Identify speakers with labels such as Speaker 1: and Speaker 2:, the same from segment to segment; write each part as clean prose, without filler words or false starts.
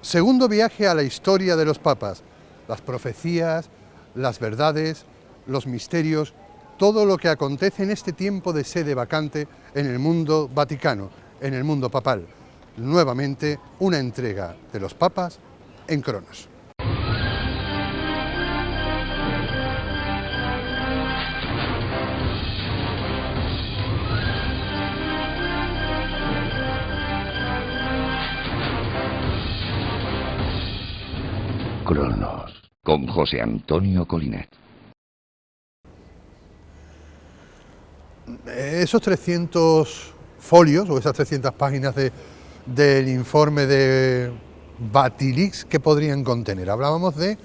Speaker 1: Segundo viaje a la historia de los papas, las profecías, las verdades, los misterios, todo lo que acontece en este tiempo de sede vacante en el mundo vaticano, en el mundo papal. Nuevamente una entrega de los papas en Cronos.
Speaker 2: Cronos, con José Antonio Colinet.
Speaker 1: Esos 300 folios o esas 300 páginas del informe de Batilix, ¿qué podrían contener? Hablábamos de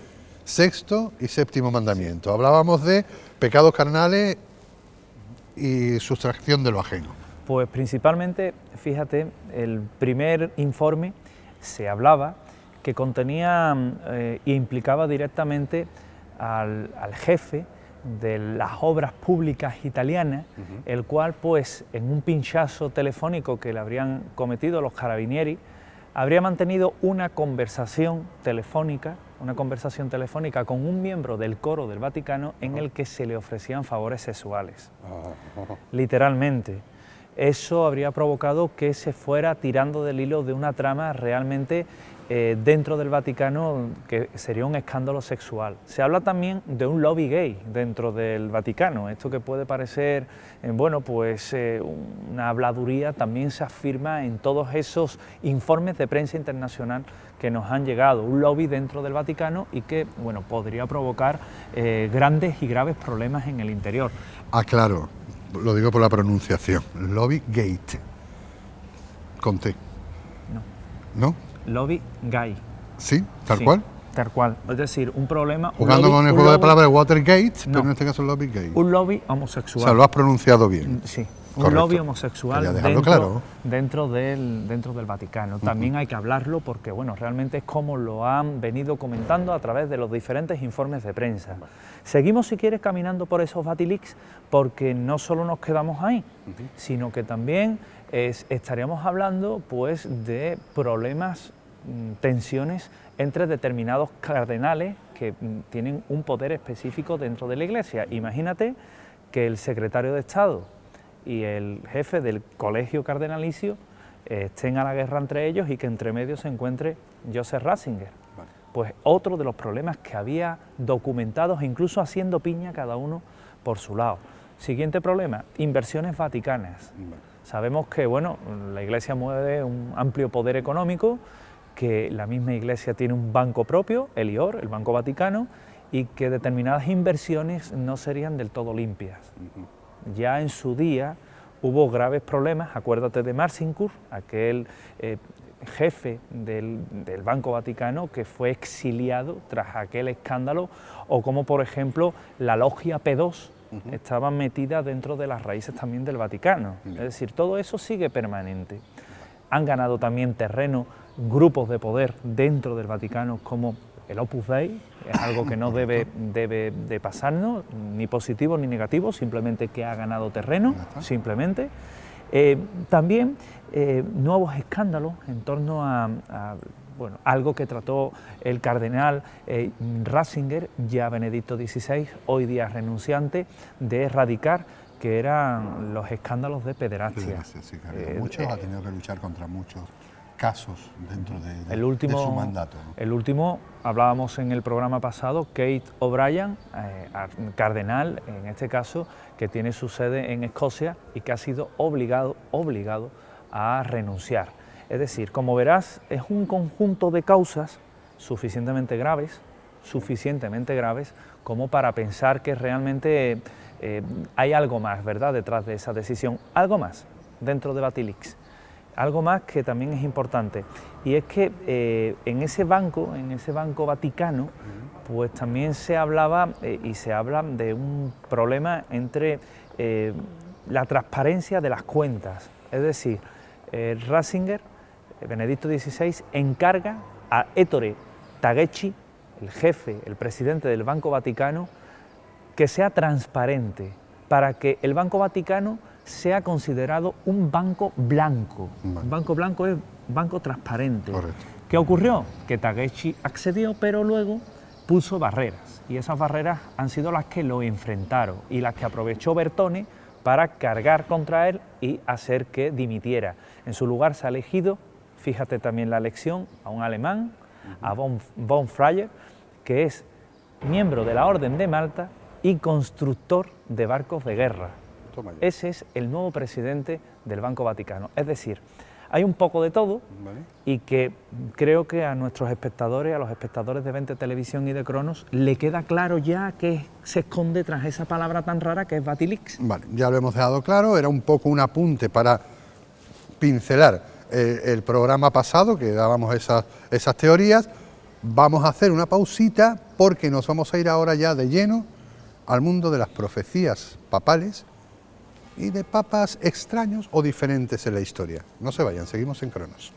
Speaker 1: sexto y séptimo mandamiento, hablábamos de pecados carnales y sustracción de lo ajeno.
Speaker 3: Pues principalmente, fíjate, el primer informe se hablaba que contenía e implicaba directamente al jefe de las obras públicas italianas, el cual, pues, en un pinchazo telefónico que le habrían cometido los carabinieri, habría mantenido una conversación telefónica con un miembro del coro del Vaticano en el que se le ofrecían favores sexuales. Literalmente. Eso habría provocado que se fuera tirando del hilo de una trama realmente dentro del Vaticano que sería un escándalo sexual. Se habla también de un lobby gay dentro del Vaticano. Esto que puede parecer, bueno, pues una habladuría, también se afirma en todos esos informes de prensa internacional que nos han llegado. Un lobby dentro del Vaticano y que, bueno, podría provocar grandes y graves problemas en el interior.
Speaker 1: Ah, claro. Lo digo por la pronunciación, Lobby Gate, con T.
Speaker 3: No.
Speaker 1: ¿No?
Speaker 3: Lobby gay.
Speaker 1: ¿Sí? ¿Tal cual?
Speaker 3: Tal cual. Es decir, un problema...
Speaker 1: Jugando con el juego de palabras Watergate, pero en este caso Lobby Gate.
Speaker 3: Un lobby homosexual.
Speaker 1: O sea, lo has pronunciado bien.
Speaker 3: Sí.
Speaker 1: Correcto.
Speaker 3: Un lobby homosexual dentro del Vaticano. También hay que hablarlo porque, bueno, realmente es como lo han venido comentando a través de los diferentes informes de prensa. Seguimos, si quieres, caminando por esos Batilix, porque no solo nos quedamos ahí, sino que también estaríamos hablando, pues, de problemas, tensiones entre determinados cardenales que tienen un poder específico dentro de la Iglesia. Imagínate que el secretario de Estado y el jefe del colegio cardenalicio estén a la guerra entre ellos y que entre medio se encuentre Joseph Ratzinger. Vale. Pues otro de los problemas que había documentados, incluso haciendo piña cada uno por su lado. Siguiente problema, inversiones vaticanas. Vale. Sabemos que, bueno, la Iglesia mueve un amplio poder económico, que la misma Iglesia tiene un banco propio, el IOR, el Banco Vaticano, y que determinadas inversiones no serían del todo limpias. Ya en su día hubo graves problemas, acuérdate de Marcinkur, aquel jefe del Banco Vaticano que fue exiliado tras aquel escándalo, o como por ejemplo la logia P2 estaba metida dentro de las raíces también del Vaticano. Es decir, todo eso sigue permanente. Han ganado también terreno grupos de poder dentro del Vaticano como el Opus Dei, es algo que no debe de pasarnos, ni positivo ni negativo, simplemente que ha ganado terreno, simplemente. También nuevos escándalos en torno a bueno, algo que trató el cardenal Ratzinger, ya Benedicto XVI, hoy día renunciante, de erradicar, que eran los escándalos de pederastia.
Speaker 1: Sí, claro. Muchos ha tenido que luchar contra muchos casos dentro de su mandato, ¿no? El último,
Speaker 3: hablábamos en el programa pasado, Kate O'Brien, cardenal, en este caso, que tiene su sede en Escocia y que ha sido obligado a renunciar. Es decir, como verás, es un conjunto de causas suficientemente graves como para pensar que realmente hay algo más, ¿verdad?, detrás de esa decisión, algo más dentro de Batilix. Algo más que también es importante, y es que en ese banco Vaticano, pues también se hablaba y se habla de un problema entre la transparencia de las cuentas. Es decir, Ratzinger, Benedicto XVI, encarga a Ettore Taguchi, el jefe, el presidente del Banco Vaticano, que sea transparente, para que el Banco Vaticano sea considerado un banco blanco. Un banco blanco es banco transparente.
Speaker 1: Correcto.
Speaker 3: ¿Qué ocurrió? Que Takeshi accedió, pero luego puso barreras, y esas barreras han sido las que lo enfrentaron y las que aprovechó Bertone para cargar contra él y hacer que dimitiera. En su lugar se ha elegido, fíjate también la elección, a un alemán, a von Fryer, que es miembro de la Orden de Malta y constructor de barcos de guerra. Ese es el nuevo presidente del Banco Vaticano. Es decir, hay un poco de todo, ¿vale? Y que creo que a nuestros espectadores, a los espectadores de 20 Televisión y de Cronos, le queda claro ya que se esconde tras esa palabra tan rara que es Batilix.
Speaker 1: Vale, ya lo hemos dejado claro, era un poco un apunte para pincelar el programa pasado, que dábamos esas teorías. Vamos a hacer una pausita porque nos vamos a ir ahora ya de lleno al mundo de las profecías papales y de papas extraños o diferentes en la historia. No se vayan, seguimos en Cronos.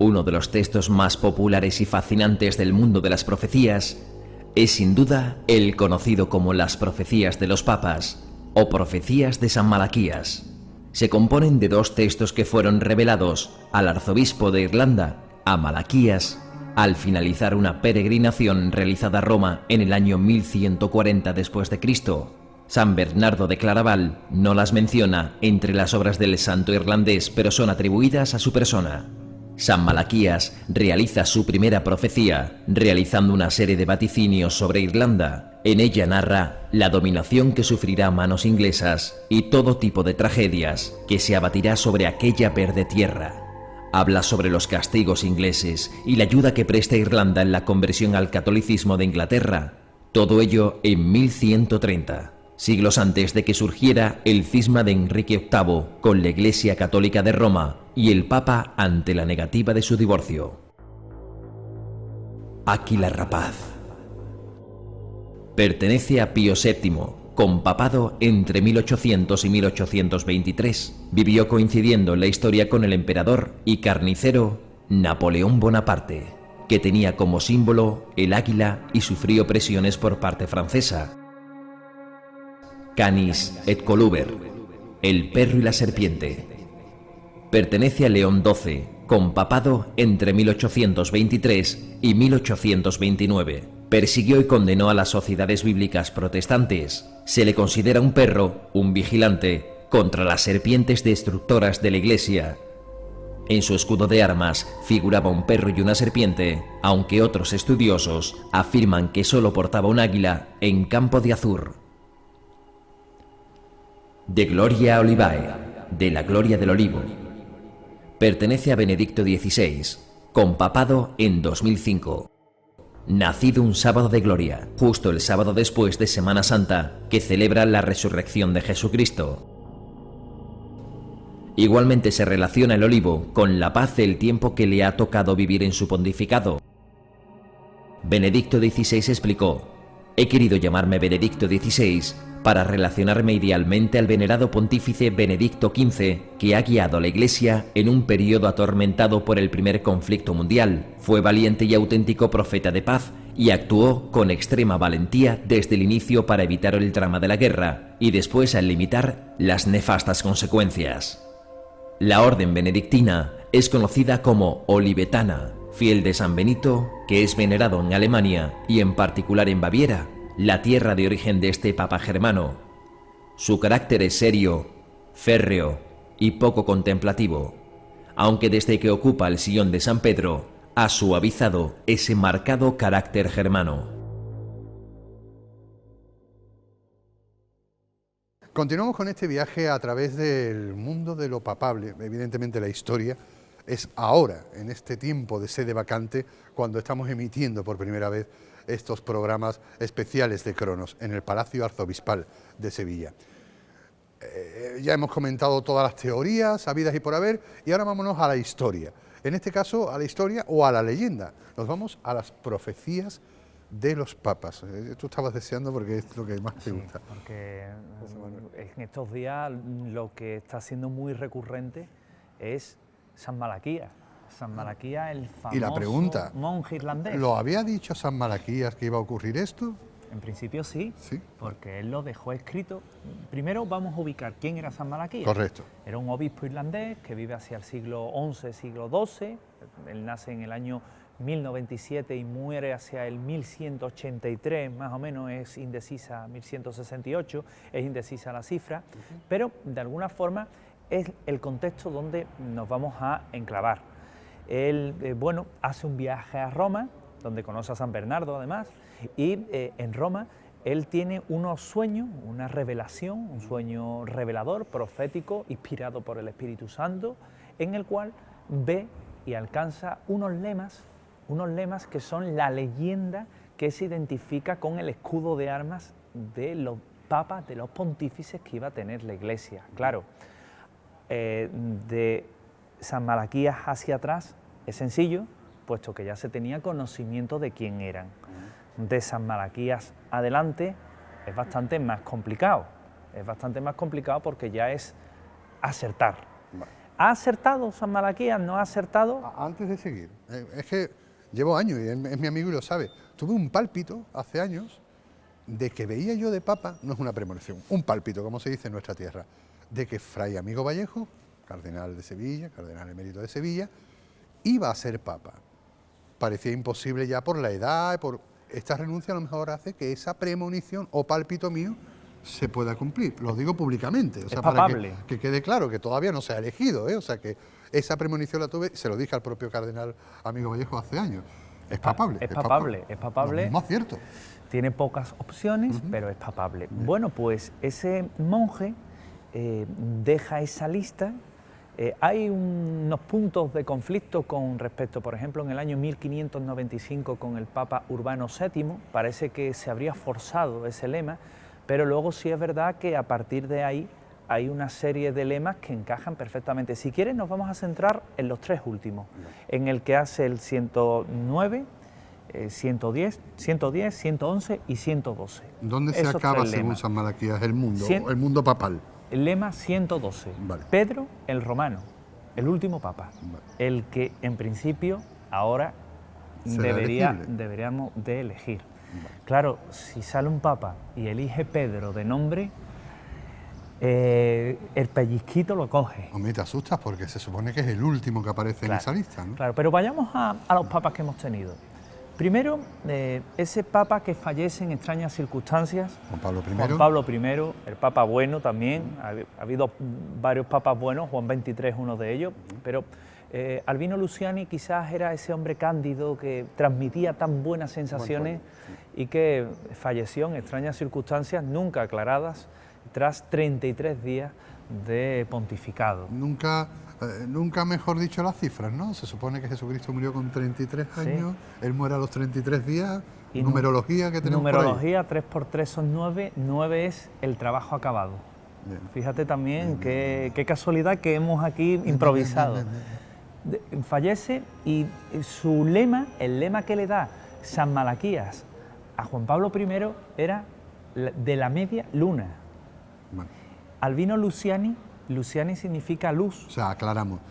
Speaker 4: Uno de los textos más populares y fascinantes del mundo de las profecías es sin duda el conocido como las profecías de los papas o profecías de San Malaquías. Se componen de dos textos que fueron revelados al arzobispo de Irlanda, a Malaquías, al finalizar una peregrinación realizada a Roma en el año 1140 después de Cristo. San Bernardo de Claraval no las menciona entre las obras del santo irlandés, pero son atribuidas a su persona. San Malaquías realiza su primera profecía, realizando una serie de vaticinios sobre Irlanda. En ella narra la dominación que sufrirá a manos inglesas y todo tipo de tragedias que se abatirá sobre aquella verde tierra. Habla sobre los castigos ingleses y la ayuda que presta Irlanda en la conversión al catolicismo de Inglaterra. Todo ello en 1130. Siglos antes de que surgiera el cisma de Enrique VIII con la Iglesia Católica de Roma y el Papa ante la negativa de su divorcio. Áquila rapaz. Pertenece a Pío VII, con papado entre 1800 y 1823. Vivió coincidiendo en la historia con el emperador y carnicero Napoleón Bonaparte, que tenía como símbolo el águila y sufrió presiones por parte francesa. Canis et Coluber, el perro y la serpiente. Pertenece a León XII, con papado entre 1823 y 1829. Persiguió y condenó a las sociedades bíblicas protestantes. Se le considera un perro, un vigilante, contra las serpientes destructoras de la Iglesia. En su escudo de armas figuraba un perro y una serpiente, aunque otros estudiosos afirman que solo portaba un águila en campo de azur. De Gloria Olivae, de la Gloria del Olivo. Pertenece a Benedicto XVI, con papado en 2005. Nacido un sábado de gloria, justo el sábado después de Semana Santa, que celebra la resurrección de Jesucristo. Igualmente se relaciona el olivo con la paz del tiempo que le ha tocado vivir en su pontificado. Benedicto XVI explicó: he querido llamarme Benedicto XVI para relacionarme idealmente al venerado pontífice Benedicto XV, que ha guiado a la Iglesia en un periodo atormentado por el primer conflicto mundial. Fue valiente y auténtico profeta de paz y actuó con extrema valentía desde el inicio para evitar el drama de la guerra y después al limitar las nefastas consecuencias. La orden benedictina es conocida como olivetana, fiel de San Benito, que es venerado en Alemania y en particular en Baviera, la tierra de origen de este Papa germano. Su carácter es serio, férreo y poco contemplativo, aunque desde que ocupa el sillón de San Pedro ha suavizado ese marcado carácter germano.
Speaker 1: Continuamos con este viaje a través del mundo de lo papable. Evidentemente la historia es ahora, en este tiempo de sede vacante, cuando estamos emitiendo por primera vez estos programas especiales de Cronos en el Palacio Arzobispal de Sevilla. Ya hemos comentado todas las teorías habidas y por haber, y ahora vámonos a la historia. En este caso, a la historia o a la leyenda. Nos vamos a las profecías de los papas. Tú estabas deseando porque es lo que más te gusta.
Speaker 3: Sí, porque en estos días lo que está siendo muy recurrente es San Malaquías. San Malaquías, el famoso
Speaker 1: y la pregunta,
Speaker 3: monje irlandés.
Speaker 1: ¿lo había dicho San Malaquías que iba a ocurrir esto?
Speaker 3: En principio sí,
Speaker 1: Sí.
Speaker 3: porque él lo dejó escrito. Primero vamos a ubicar quién era San Malaquías.
Speaker 1: Correcto.
Speaker 3: Era un obispo irlandés que vive hacia el siglo XI, siglo XII. Él nace en el año 1097 y muere hacia el 1183, más o menos, es indecisa, 1168, es indecisa la cifra, pero de alguna forma es el contexto donde nos vamos a enclavar. Él, bueno, hace un viaje a Roma, donde conoce a San Bernardo además, y en Roma él tiene unos sueños, una revelación, un sueño revelador, profético, inspirado por el Espíritu Santo, en el cual ve y alcanza unos lemas que son la leyenda que se identifica con el escudo de armas de los papas, de los pontífices que iba a tener la Iglesia. Claro, de San Malaquías hacia atrás es sencillo, puesto que ya se tenía conocimiento de quién eran. De San Malaquías adelante es bastante más complicado. Es bastante más complicado porque ya es acertar.
Speaker 1: Vale.
Speaker 3: ¿Ha acertado San Malaquías? ¿No ha acertado?
Speaker 1: Antes de seguir, es que llevo años y es mi amigo y lo sabe. Tuve un pálpito hace años de que veía yo de papa, no es una premonición, un pálpito, como se dice en nuestra tierra, de que Fray Amigo Vallejo, cardenal de Sevilla, cardenal emérito de Sevilla, iba a ser papa. Parecía imposible ya por la edad, por esta renuncia a lo mejor hace que esa premonición o pálpito mío se pueda cumplir. Lo digo públicamente, o sea, para que quede claro que todavía no se ha elegido, o sea, que esa premonición la tuve, se lo dije al propio cardenal Amigo Vallejo hace años. Es papable.
Speaker 3: Es papable, es papable.
Speaker 1: Lo mismo acierto.
Speaker 3: Tiene pocas opciones, pero es papable. Bueno, pues ese monje deja esa lista. Hay unos puntos de conflicto con respecto, por ejemplo, en el año 1595 con el Papa Urbano VII, parece que se habría forzado ese lema, pero luego sí es verdad que a partir de ahí hay una serie de lemas que encajan perfectamente. Si quieres nos vamos a centrar en los tres últimos, en el que hace el 109, 110, 111 y 112.
Speaker 1: ¿Dónde se acaba, según San Malaquías, el mundo papal?
Speaker 3: El lema 112,
Speaker 1: vale.
Speaker 3: Pedro el Romano, el último papa,
Speaker 1: vale.
Speaker 3: El que en principio ahora deberíamos de elegir.
Speaker 1: Vale.
Speaker 3: Claro, si sale un papa y elige Pedro de nombre, el pellizquito lo coge.
Speaker 1: Hombre, te asustas porque se supone que es el último que aparece en esa lista, ¿no?
Speaker 3: Claro, pero vayamos a los papas que hemos tenido. Primero, ese papa que fallece en extrañas circunstancias,
Speaker 1: Juan Pablo I.
Speaker 3: Juan Pablo I, el papa bueno también, ha habido varios papas buenos, Juan XXIII es uno de ellos, pero Albino Luciani quizás era ese hombre cándido que transmitía tan buenas sensaciones y que falleció en extrañas circunstancias nunca aclaradas tras 33 días de pontificado.
Speaker 1: Nunca mejor dicho las cifras, ¿no? Se supone que Jesucristo murió con 33 años, él muere a los 33 días, y numerología que tenemos
Speaker 3: numerología, 3 por 3 son 9, 9 es el trabajo acabado. Bien. Fíjate también qué casualidad que hemos aquí improvisado. Fallece y su lema, el lema que le da San Malaquías a Juan Pablo I era de la media luna. Bueno. Albino Luciani significa luz.
Speaker 1: O sea, aclaramos,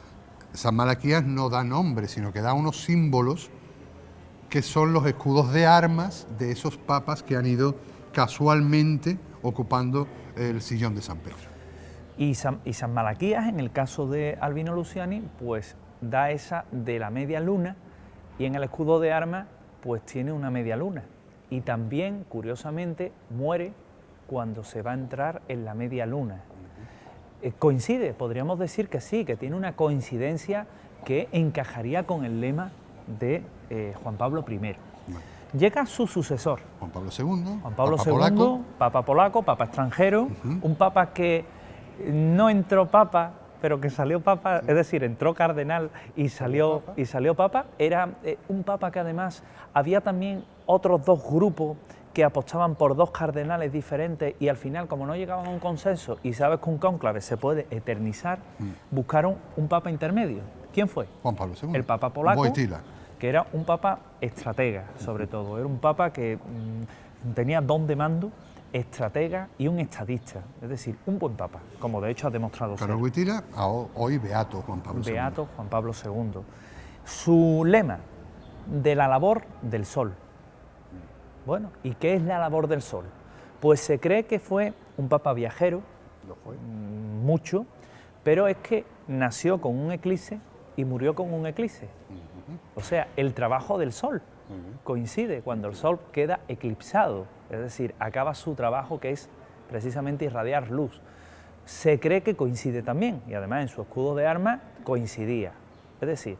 Speaker 1: San Malaquías no da nombre, sino que da unos símbolos que son los escudos de armas de esos papas que han ido casualmente ocupando el sillón de San Pedro.
Speaker 3: Y San Malaquías, en el caso de Albino Luciani, pues da esa de la media luna, y en el escudo de armas pues tiene una media luna. Y también, curiosamente, muere cuando se va a entrar en la media luna. Coincide, podríamos decir que sí, que tiene una coincidencia que encajaría con el lema de Juan Pablo I. Llega su sucesor,
Speaker 1: Juan Pablo II,
Speaker 3: Juan Pablo II, papa polaco, papa extranjero, un papa que no entró papa, pero que salió papa, es decir, entró cardenal y salió papa. Era un papa que además había también otros dos grupos que apostaban por dos cardenales diferentes y al final, como no llegaban a un consenso y sabes que un cónclave se puede eternizar, buscaron un papa intermedio. ¿Quién fue?
Speaker 1: Juan Pablo II.
Speaker 3: El papa polaco,
Speaker 1: Wojtyła,
Speaker 3: que era un papa estratega, sobre todo. Era un papa que tenía don de mando, estratega y un estadista, es decir, un buen papa, como de hecho ha demostrado ser.
Speaker 1: Wojtyła, hoy beato Juan Pablo II.
Speaker 3: Beato Juan Pablo II. Su lema, de la labor del sol. Bueno, ¿y qué es la labor del sol? Pues se cree que fue un papa viajero, mucho, pero es que nació con un eclipse y murió con un eclipse. O sea, el trabajo del sol coincide cuando el sol queda eclipsado, es decir, acaba su trabajo, que es precisamente irradiar luz. Se cree que coincide también, y además en su escudo de armas coincidía. Es decir,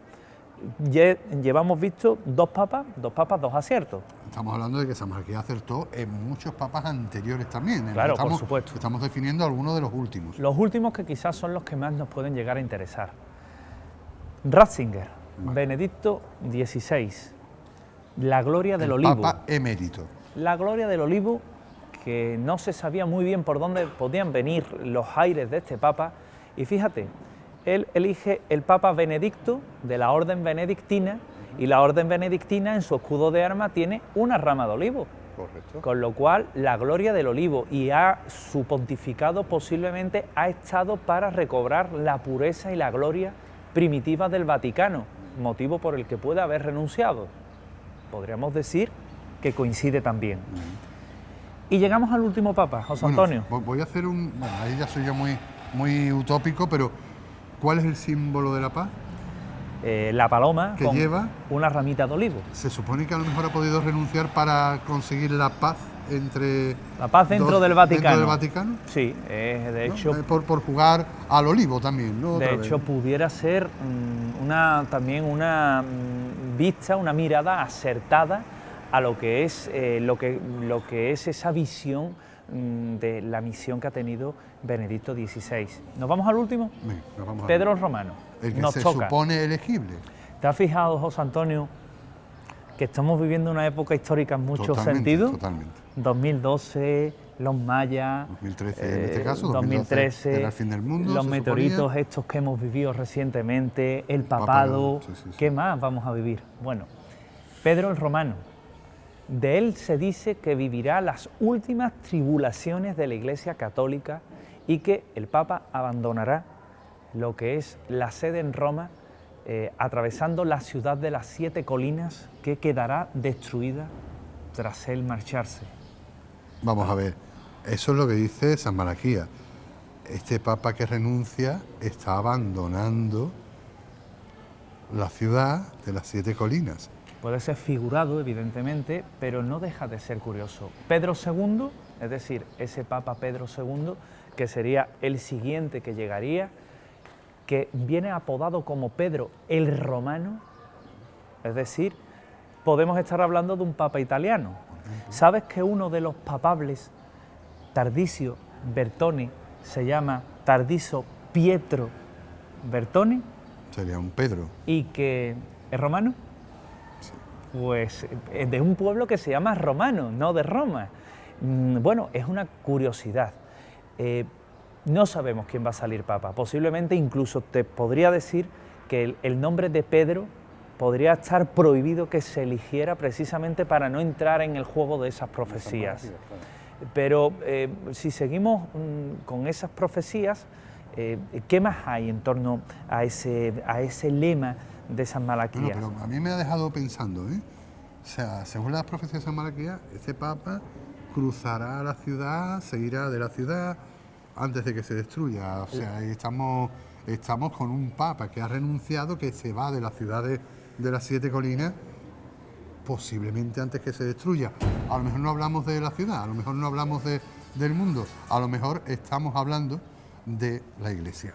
Speaker 3: llevamos visto dos papas, dos aciertos.
Speaker 1: Estamos hablando de que San Malaquías acertó en muchos papas anteriores también.
Speaker 3: Claro, por supuesto.
Speaker 1: Estamos definiendo algunos de los últimos.
Speaker 3: Los últimos, que quizás son los que más nos pueden llegar a interesar. Ratzinger, Benedicto XVI, la gloria del olivo.
Speaker 1: Papa emérito.
Speaker 3: La gloria del olivo, que no se sabía muy bien por dónde podían venir los aires de este papa, y fíjate, él elige el Papa Benedicto de la Orden Benedictina, y la Orden Benedictina en su escudo de armas tiene una rama de olivo.
Speaker 1: Correcto.
Speaker 3: Con lo cual, la gloria del olivo, y su pontificado posiblemente ha estado para recobrar la pureza y la gloria primitiva del Vaticano, motivo por el que puede haber renunciado. Podríamos decir que coincide también. Y llegamos al último papa, José Antonio.
Speaker 1: Voy a hacer ahí ya soy yo muy utópico, pero ¿cuál es el símbolo de la paz?
Speaker 3: La paloma
Speaker 1: que
Speaker 3: con
Speaker 1: lleva
Speaker 3: una ramita de olivo.
Speaker 1: Se supone que a lo mejor ha podido renunciar para conseguir la paz entre...
Speaker 3: La paz dentro del Vaticano.
Speaker 1: ¿Dentro del Vaticano?
Speaker 3: Sí, de hecho...
Speaker 1: ¿no? Por jugar al olivo también, ¿no?
Speaker 3: De hecho, pudiera ser también una vista, una mirada acertada a lo que es, esa visión de la misión que ha tenido Benedicto XVI. ¿Nos vamos al último?
Speaker 1: Sí, nos vamos
Speaker 3: Pedro el Romano.
Speaker 1: El que
Speaker 3: nos
Speaker 1: se
Speaker 3: toca.
Speaker 1: supone elegible.
Speaker 3: ¿Te has fijado, José Antonio, que estamos viviendo una época histórica en muchos sentidos?
Speaker 1: Totalmente.
Speaker 3: 2012, los mayas...
Speaker 1: 2013 en este caso,
Speaker 3: 2013
Speaker 1: era el fin del mundo.
Speaker 3: Los meteoritos estos que hemos vivido recientemente, el papado...
Speaker 1: Sí.
Speaker 3: ¿Qué más vamos a vivir? Bueno, Pedro el Romano. De él se dice que vivirá las últimas tribulaciones de la Iglesia Católica y que el Papa abandonará lo que es la sede en Roma, atravesando la ciudad de las 7 colinas, que quedará destruida tras él marcharse.
Speaker 1: Vamos a ver, eso es lo que dice San Malaquías. Este Papa que renuncia está abandonando la ciudad de las 7 colinas.
Speaker 3: Puede ser figurado, evidentemente, pero no deja de ser curioso. Pedro II, es decir, ese Papa Pedro II, que sería el siguiente que llegaría, que viene apodado como Pedro el Romano, es decir, podemos estar hablando de un Papa italiano. ¿Sabes que uno de los papables, Tardicio Bertone, se llama Tardicio Pietro Bertone?
Speaker 1: Sería un Pedro.
Speaker 3: ¿Y que es romano? Pues de un pueblo que se llama Romano, no de Roma. Bueno, es una curiosidad. No sabemos quién va a salir papa. Posiblemente incluso te podría decir que el nombre de Pedro podría estar prohibido que se eligiera precisamente para no entrar en el juego de esas profecías. Pero si seguimos con esas profecías, ¿qué más hay en torno a ese lema de San Malaquías?
Speaker 1: Bueno, pero a mí me ha dejado pensando, ¿eh? O sea, según las profecías de San Malaquías, este Papa cruzará la ciudad, se irá de la ciudad antes de que se destruya. O sea, ahí estamos con un Papa que ha renunciado, que se va de la ciudad de las 7 colinas, posiblemente antes que se destruya. A lo mejor no hablamos de la ciudad, a lo mejor no hablamos del mundo, a lo mejor estamos hablando de la Iglesia.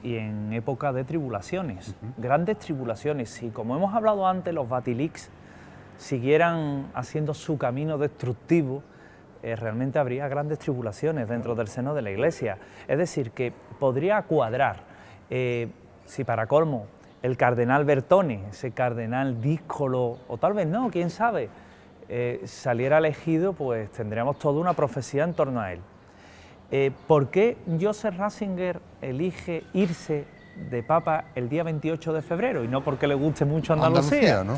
Speaker 3: Y en época de tribulaciones, grandes tribulaciones. Si, como hemos hablado antes, los Batilix siguieran haciendo su camino destructivo, realmente habría grandes tribulaciones dentro del seno de la Iglesia. Es decir, que podría cuadrar, si para colmo, el cardenal Bertone, ese cardenal díscolo, o tal vez no, quién sabe, saliera elegido, pues tendríamos toda una profecía en torno a él. ¿Por qué Joseph Ratzinger elige irse de Papa el día 28 de febrero y no porque le guste mucho Andalucía?
Speaker 1: ¿No?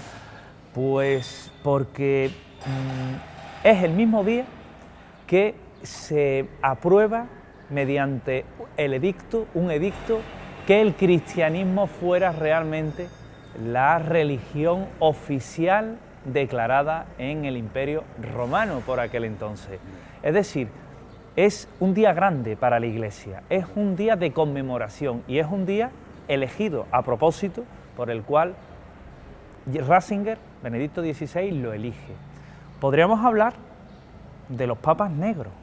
Speaker 3: Pues porque es el mismo día que se aprueba mediante un edicto, que el cristianismo fuera realmente la religión oficial declarada en el Imperio Romano por aquel entonces. Es decir, es un día grande para la Iglesia, es un día de conmemoración y es un día elegido a propósito por el cual Ratzinger, Benedicto XVI, lo elige. Podríamos hablar de los papas negros.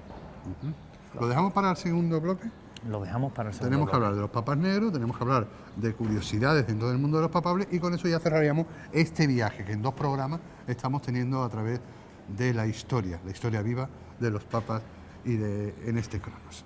Speaker 1: ¿Lo dejamos para el segundo bloque?
Speaker 3: Lo dejamos para el segundo
Speaker 1: Tenemos que
Speaker 3: bloque.
Speaker 1: hablar de los papas negros, tenemos que hablar de curiosidades dentro del mundo de los papables y con eso ya cerraríamos este viaje que en 2 programas estamos teniendo a través de la historia viva de los papas y en este Cronos.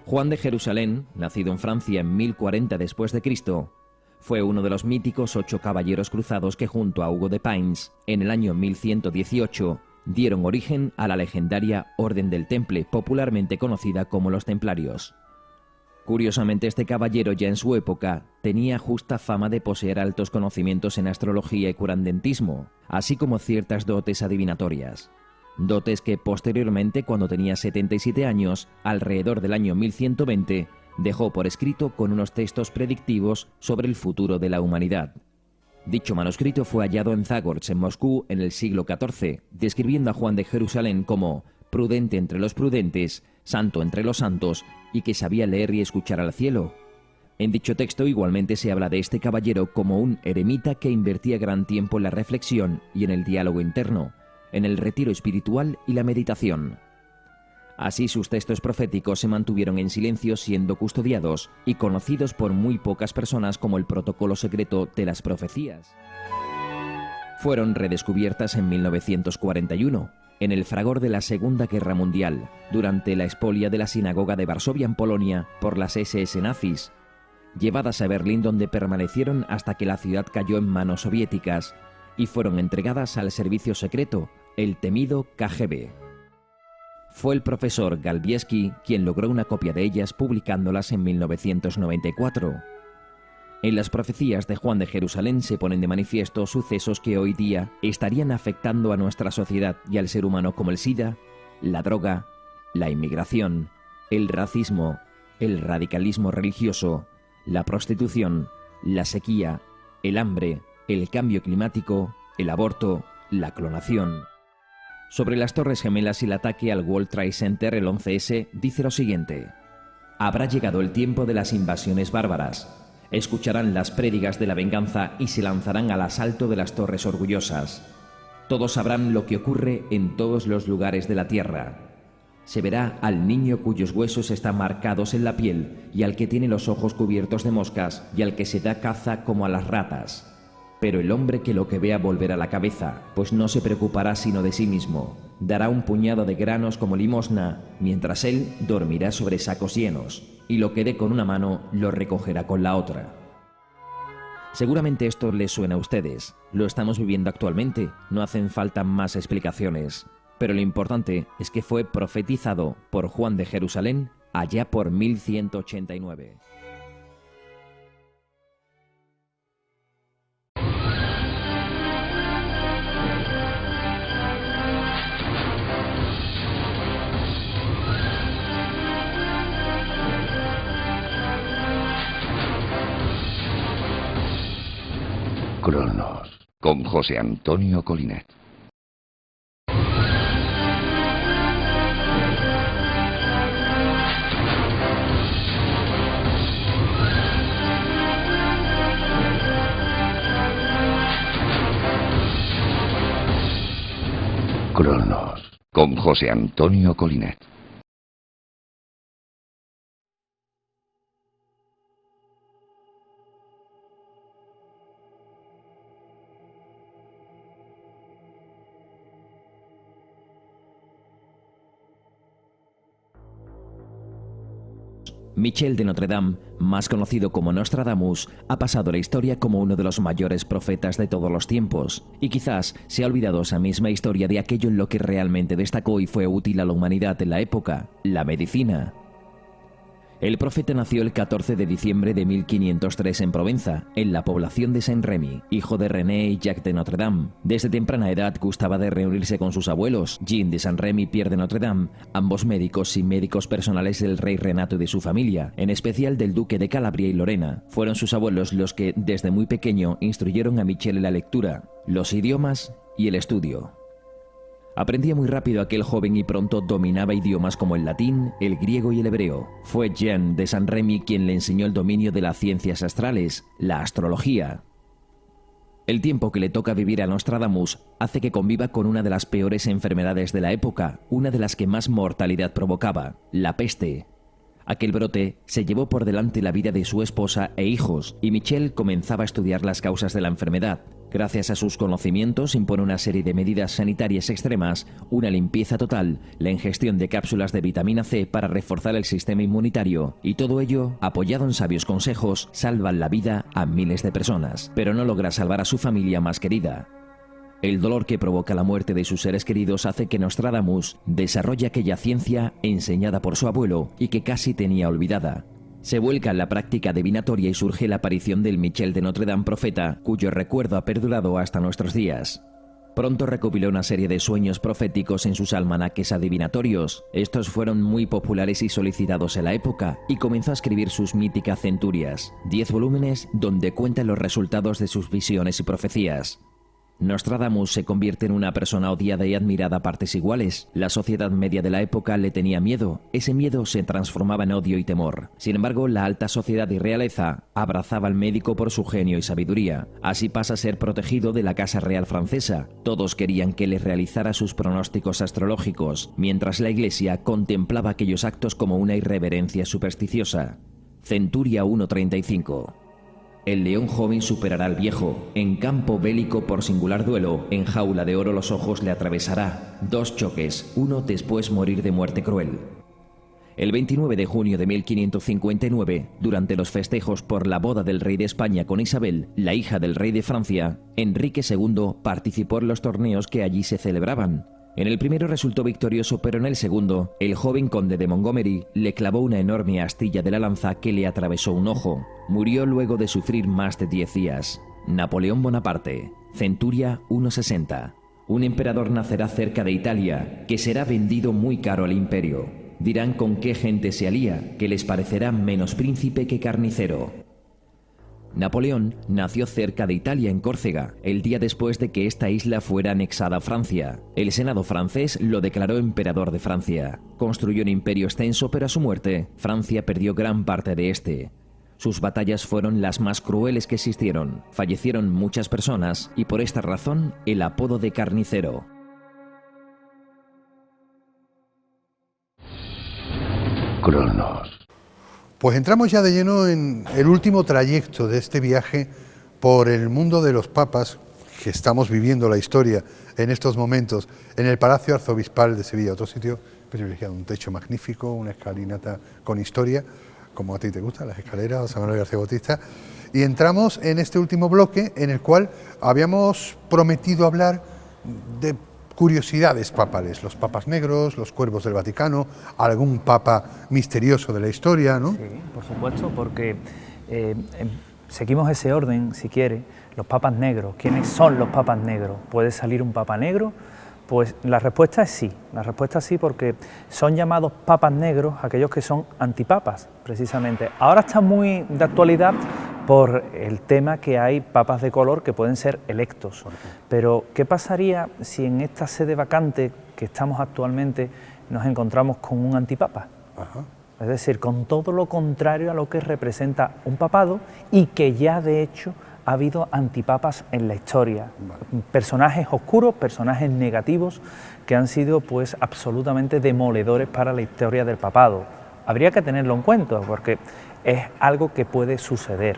Speaker 4: Juan de Jerusalén, nacido en Francia en 1040 después de Cristo, fue uno de los míticos 8 caballeros cruzados que junto a Hugo de Payns, en el año 1118, dieron origen a la legendaria Orden del Temple, popularmente conocida como los Templarios. Curiosamente, este caballero ya en su época tenía justa fama de poseer altos conocimientos en astrología y curandentismo, así como ciertas dotes adivinatorias. Dotes que posteriormente, cuando tenía 77 años, alrededor del año 1120, dejó por escrito con unos textos predictivos sobre el futuro de la humanidad. Dicho manuscrito fue hallado en Zagorz, en Moscú, en el siglo XIV, describiendo a Juan de Jerusalén como prudente entre los prudentes, santo entre los santos, y que sabía leer y escuchar al cielo. En dicho texto igualmente se habla de este caballero como un eremita que invertía gran tiempo en la reflexión y en el diálogo interno, en el retiro espiritual y la meditación. Así sus textos proféticos se mantuvieron en silencio, siendo custodiados y conocidos por muy pocas personas como el protocolo secreto de las profecías. Fueron redescubiertas en 1941, en el fragor de la Segunda Guerra Mundial, durante la expolia de la sinagoga de Varsovia en Polonia por las SS nazis, llevadas a Berlín, donde permanecieron hasta que la ciudad cayó en manos soviéticas y fueron entregadas al servicio secreto, el temido KGB. Fue el profesor Galbieski quien logró una copia de ellas, publicándolas en 1994. En las profecías de Juan de Jerusalén se ponen de manifiesto sucesos que hoy día estarían afectando a nuestra sociedad y al ser humano, como el SIDA, la droga, la inmigración, el racismo, el radicalismo religioso, la prostitución, la sequía, el hambre, el cambio climático, el aborto, la clonación. Sobre las Torres Gemelas y el ataque al World Trade Center, el 11S, dice lo siguiente: habrá llegado el tiempo de las invasiones bárbaras. Escucharán las prédicas de la venganza y se lanzarán al asalto de las torres orgullosas. Todos sabrán lo que ocurre en todos los lugares de la tierra. Se verá al niño cuyos huesos están marcados en la piel y al que tiene los ojos cubiertos de moscas y al que se da caza como a las ratas. Pero el hombre que lo que vea volverá la cabeza, pues no se preocupará sino de sí mismo. Dará un puñado de granos como limosna, mientras él dormirá sobre sacos llenos, y lo que dé con una mano lo recogerá con la otra. Seguramente esto les suena a ustedes. Lo estamos viviendo actualmente, no hacen falta más explicaciones. Pero lo importante es que fue profetizado por Juan de Jerusalén allá por 1189.
Speaker 2: Cronos, con José Antonio Colinet. Cronos, con José Antonio Colinet.
Speaker 4: Michel de Notre Dame, más conocido como Nostradamus, ha pasado la historia como uno de los mayores profetas de todos los tiempos, y quizás se ha olvidado esa misma historia de aquello en lo que realmente destacó y fue útil a la humanidad en la época, la medicina. El profeta nació el 14 de diciembre de 1503 en Provenza, en la población de Saint-Rémy, hijo de René y Jacques de Notre-Dame. Desde temprana edad gustaba de reunirse con sus abuelos, Jean de Saint-Rémy, Pierre de Notre-Dame, ambos médicos y médicos personales del rey Renato y de su familia, en especial del duque de Calabria y Lorena. Fueron sus abuelos los que, desde muy pequeño, instruyeron a Michel en la lectura, los idiomas y el estudio. Aprendía muy rápido aquel joven y pronto dominaba idiomas como el latín, el griego y el hebreo. Fue Jean de Saint-Rémy quien le enseñó el dominio de las ciencias astrales, la astrología. El tiempo que le toca vivir a Nostradamus hace que conviva con una de las peores enfermedades de la época, una de las que más mortalidad provocaba, la peste. Aquel brote se llevó por delante la vida de su esposa e hijos, y Michel comenzaba a estudiar las causas de la enfermedad. Gracias a sus conocimientos impone una serie de medidas sanitarias extremas, una limpieza total, la ingestión de cápsulas de vitamina C para reforzar el sistema inmunitario, y todo ello, apoyado en sabios consejos, salvan la vida a miles de personas, pero no logra salvar a su familia más querida. El dolor que provoca la muerte de sus seres queridos hace que Nostradamus desarrolle aquella ciencia enseñada por su abuelo y que casi tenía olvidada. Se vuelca en la práctica adivinatoria y surge la aparición del Michel de Notre-Dame profeta, cuyo recuerdo ha perdurado hasta nuestros días. Pronto recopiló una serie de sueños proféticos en sus almanaques adivinatorios. Estos fueron muy populares y solicitados en la época, y comenzó a escribir sus míticas centurias, 10 volúmenes donde cuenta los resultados de sus visiones y profecías. Nostradamus se convierte en una persona odiada y admirada a partes iguales. La sociedad media de la época le tenía miedo. Ese miedo se transformaba en odio y temor. Sin embargo, la alta sociedad y realeza abrazaba al médico por su genio y sabiduría. Así pasa a ser protegido de la Casa Real francesa. Todos querían que le realizara sus pronósticos astrológicos, mientras la Iglesia contemplaba aquellos actos como una irreverencia supersticiosa. Centuria 1:35. El león joven superará al viejo, en campo bélico por singular duelo, en jaula de oro los ojos le atravesará, 2 choques, uno después morir de muerte cruel. El 29 de junio de 1559, durante los festejos por la boda del rey de España con Isabel, la hija del rey de Francia, Enrique II participó en los torneos que allí se celebraban. En el primero resultó victorioso, pero en el segundo, el joven conde de Montgomery le clavó una enorme astilla de la lanza que le atravesó un ojo. Murió luego de sufrir más de 10 días. Napoleón Bonaparte, Centuria 1:60. Un emperador nacerá cerca de Italia, que será vendido muy caro al imperio. Dirán con qué gente se alía, que les parecerá menos príncipe que carnicero. Napoleón nació cerca de Italia, en Córcega, el día después de que esta isla fuera anexada a Francia. El Senado francés lo declaró emperador de Francia. Construyó un imperio extenso, pero a su muerte, Francia perdió gran parte de este. Sus batallas fueron las más crueles que existieron. Fallecieron muchas personas y por esta razón el apodo de carnicero.
Speaker 2: Cronos.
Speaker 1: Pues entramos ya de lleno en el último trayecto de este viaje por el mundo de los papas, que estamos viviendo la historia en estos momentos en el Palacio Arzobispal de Sevilla, otro sitio privilegiado, un techo magnífico, una escalinata con historia, como a ti te gustan, las escaleras, San Manuel García Bautista, y entramos en este último bloque en el cual habíamos prometido hablar de curiosidades papales, los papas negros, los cuervos del Vaticano, algún papa misterioso de la historia, ¿no?
Speaker 3: Sí, por supuesto, porque seguimos ese orden, si quiere, los papas negros. ¿Quiénes son los papas negros? ¿Puede salir un papa negro? Pues la respuesta es sí, porque son llamados papas negros aquellos que son antipapas, precisamente. Ahora está muy de actualidad por el tema que hay papas de color que pueden ser electos. Pero, ¿qué pasaría si en esta sede vacante que estamos actualmente nos encontramos con un antipapa?
Speaker 1: Ajá.
Speaker 3: Es decir, con todo lo contrario a lo que representa un papado y que ya de hecho ha habido antipapas en la historia. Vale. Personajes oscuros, personajes negativos que han sido pues absolutamente demoledores para la historia del papado. Habría que tenerlo en cuenta porque es algo que puede suceder.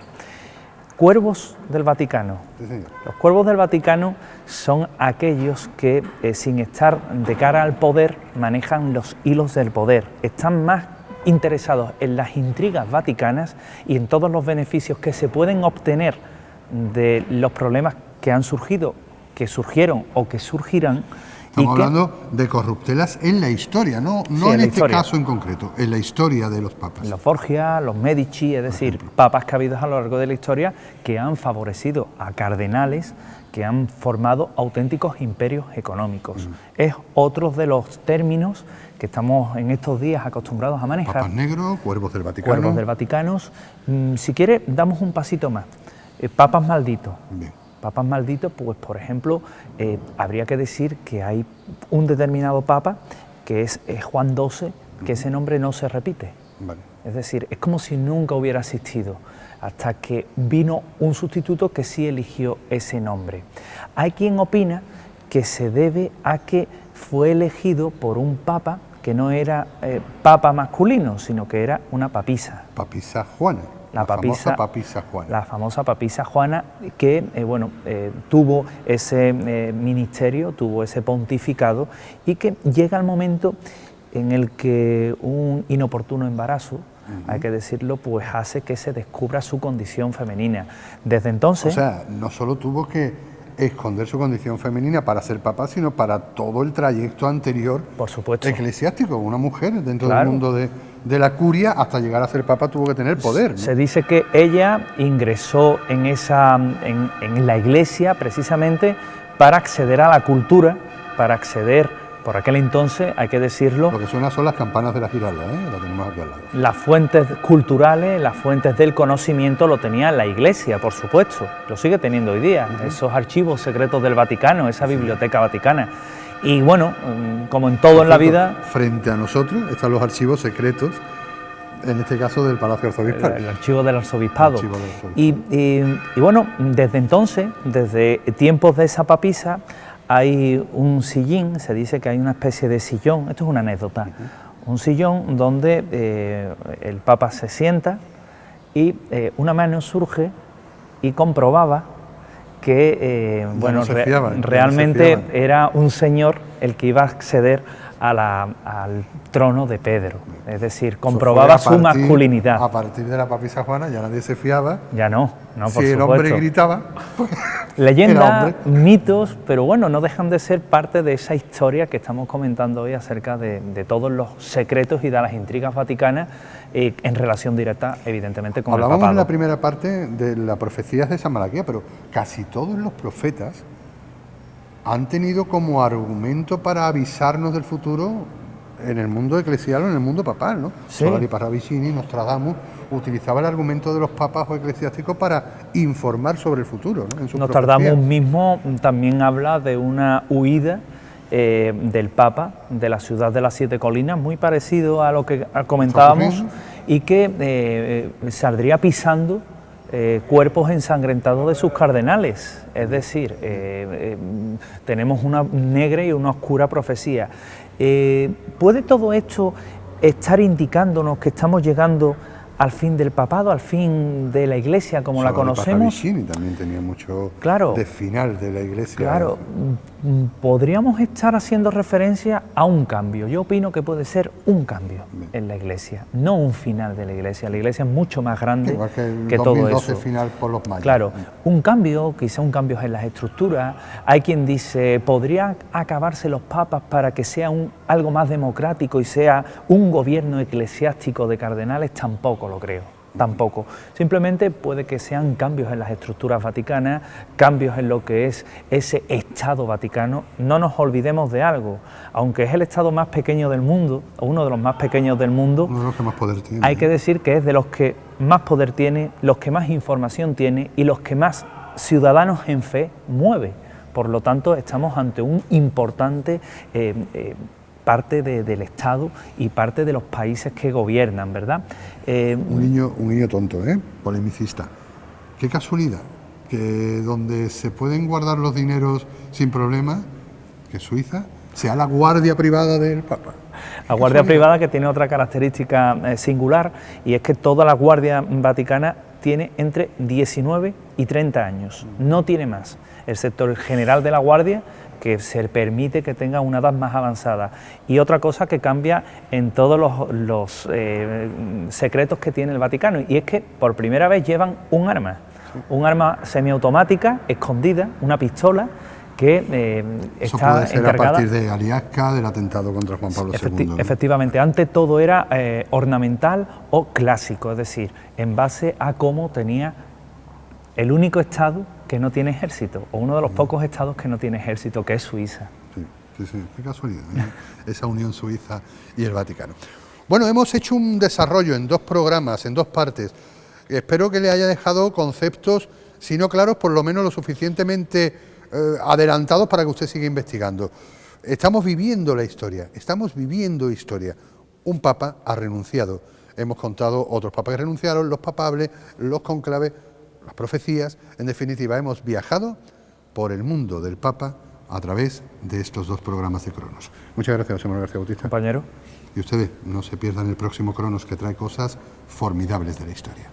Speaker 3: Cuervos del Vaticano.
Speaker 1: Sí, señor.
Speaker 3: Los cuervos del Vaticano son aquellos que, sin estar de cara al poder, manejan los hilos del poder. Están más interesados en las intrigas vaticanas y en todos los beneficios que se pueden obtener de los problemas que han surgido, que surgieron o que surgirán,
Speaker 1: Estamos hablando de corruptelas en la historia, no en este caso en concreto, en la historia de los papas.
Speaker 3: Los Borgia, los Medici, es decir, papas que ha habido a lo largo de la historia que han favorecido a cardenales que han formado auténticos imperios económicos. Es otro de los términos que estamos en estos días acostumbrados a manejar.
Speaker 1: Papas negros, cuervos del Vaticano.
Speaker 3: Cuervos del Vaticano. Si quiere, damos un pasito más. Papas malditos.
Speaker 1: Bien.
Speaker 3: Papas malditos, pues por ejemplo, habría que decir que hay un determinado papa, que es Juan XII, que ese nombre no se repite.
Speaker 1: Vale.
Speaker 3: Es decir, es como si nunca hubiera existido, hasta que vino un sustituto que sí eligió ese nombre. Hay quien opina que se debe a que fue elegido por un papa que no era papa masculino, sino que era una papisa.
Speaker 1: Papisa Juana. La famosa papisa Juana.
Speaker 3: La famosa papisa Juana, que tuvo ese ministerio, tuvo ese pontificado, y que llega el momento en el que un inoportuno embarazo, hay que decirlo, pues hace que se descubra su condición femenina. Desde entonces...
Speaker 1: O sea, no solo tuvo que esconder su condición femenina para ser papa, sino para todo el trayecto anterior,
Speaker 3: por supuesto,
Speaker 1: eclesiástico. Una mujer dentro del mundo de la curia, hasta llegar a ser papa, tuvo que tener poder, ¿no?
Speaker 3: Se dice que ella ingresó en la iglesia precisamente para acceder a la cultura, para acceder... Por aquel entonces, hay que decirlo...
Speaker 1: Lo que suena son las campanas de la Giralda, la tenemos aquí al lado.
Speaker 3: Las fuentes culturales, las fuentes del conocimiento lo tenía la Iglesia, por supuesto. Lo sigue teniendo hoy día, esos archivos secretos del Vaticano, esa biblioteca vaticana. Y bueno, como en todo en la vida...
Speaker 1: Frente a nosotros están los archivos secretos, en este caso del Palacio Arzobispal.
Speaker 3: El archivo del Arzobispado. Y bueno, desde entonces, desde tiempos de esa papisa, hay un sillín, se dice que hay una especie de sillón, esto es una anécdota, un sillón donde el Papa se sienta y una mano surge y comprobaba que realmente era un señor el que iba a acceder al trono de Pedro, es decir, comprobaba su masculinidad.
Speaker 1: A partir de la papisa Juana ya nadie se fiaba.
Speaker 3: Ya no, por supuesto.
Speaker 1: Si el hombre gritaba, pues,
Speaker 3: leyendas, mitos, pero bueno, no dejan de ser parte de esa historia que estamos comentando hoy acerca de todos los secretos y de las intrigas vaticanas en relación directa, evidentemente, con el papado.
Speaker 1: Hablábamos en la primera parte de las profecías de San Malaquía, pero casi todos los profetas han tenido como argumento para avisarnos del futuro en el mundo eclesial o en el mundo papal, ¿no?
Speaker 3: Sí.
Speaker 1: Solari Parravicini, Nostradamus, utilizaba el argumento de los papas o eclesiásticos para informar sobre el futuro, ¿no? En su
Speaker 3: Nostradamus mismo también habla de una huida del Papa de la ciudad de las Siete Colinas, muy parecido a lo que comentábamos, y que saldría pisando cuerpos ensangrentados de sus cardenales, es decir, tenemos una negra y una oscura profecía. ¿Puede todo esto estar indicándonos que estamos llegando al fin del papado, al fin de la Iglesia como la conocemos?
Speaker 1: Parravicini también tenía mucho de final de la Iglesia.
Speaker 3: Claro, podríamos estar haciendo referencia a un cambio. Yo opino que puede ser un cambio en la Iglesia, no un final de la Iglesia. La Iglesia es mucho más grande que todo eso.
Speaker 1: Final por los mayas.
Speaker 3: Claro, un cambio, quizá un cambio en las estructuras. Hay quien dice, ¿podrían acabarse los papas para que sea algo más democrático y sea un gobierno eclesiástico de cardenales? Tampoco lo creo. Tampoco. Simplemente puede que sean cambios en las estructuras vaticanas, cambios en lo que es ese Estado Vaticano. No nos olvidemos de algo, aunque es el Estado más pequeño del mundo, o uno de los más pequeños del mundo,
Speaker 1: uno de los que más poder tiene.
Speaker 3: Hay que decir que es de los que más poder tiene, los que más información tiene y los que más ciudadanos en fe mueve. Por lo tanto, estamos ante un importante parte del Estado y parte de los países que gobiernan, ¿verdad?
Speaker 1: Un niño tonto, polemicista. Qué casualidad que donde se pueden guardar los dineros sin problema, que Suiza sea la guardia privada del Papa.
Speaker 3: La guardia privada, que tiene otra característica singular, y es que toda la guardia vaticana tiene entre 19 y 30 años, no tiene más. El sector general de la guardia, que se permite que tenga una edad más avanzada. Y otra cosa que cambia en todos los secretos que tiene el Vaticano, y es que por primera vez llevan un arma semiautomática, escondida, una pistola, que
Speaker 1: Eso
Speaker 3: está
Speaker 1: puede ser
Speaker 3: encargada...
Speaker 1: a partir de Aliasca, del atentado contra Juan Pablo II. ¿no?
Speaker 3: Efectivamente, antes todo era ornamental o clásico, es decir, en base a cómo tenía el único estado que no tiene ejército, o uno de los pocos estados que no tiene ejército, que es Suiza.
Speaker 1: Sí, qué casualidad, ¿eh? Esa unión Suiza y el Vaticano. Bueno, hemos hecho un desarrollo en 2 programas, en 2 partes. Espero que le haya dejado conceptos, si no claros, por lo menos lo suficientemente adelantados para que usted siga investigando. Estamos viviendo la historia, estamos viviendo historia. Un papa ha renunciado. Hemos contado otros papas que renunciaron, los papables, los conclaves, las profecías. En definitiva, hemos viajado por el mundo del Papa a través de estos 2 programas de Cronos. Muchas gracias, José Manuel García Bautista.
Speaker 3: Compañero.
Speaker 1: Y ustedes no se pierdan el próximo Cronos, que trae cosas formidables de la historia.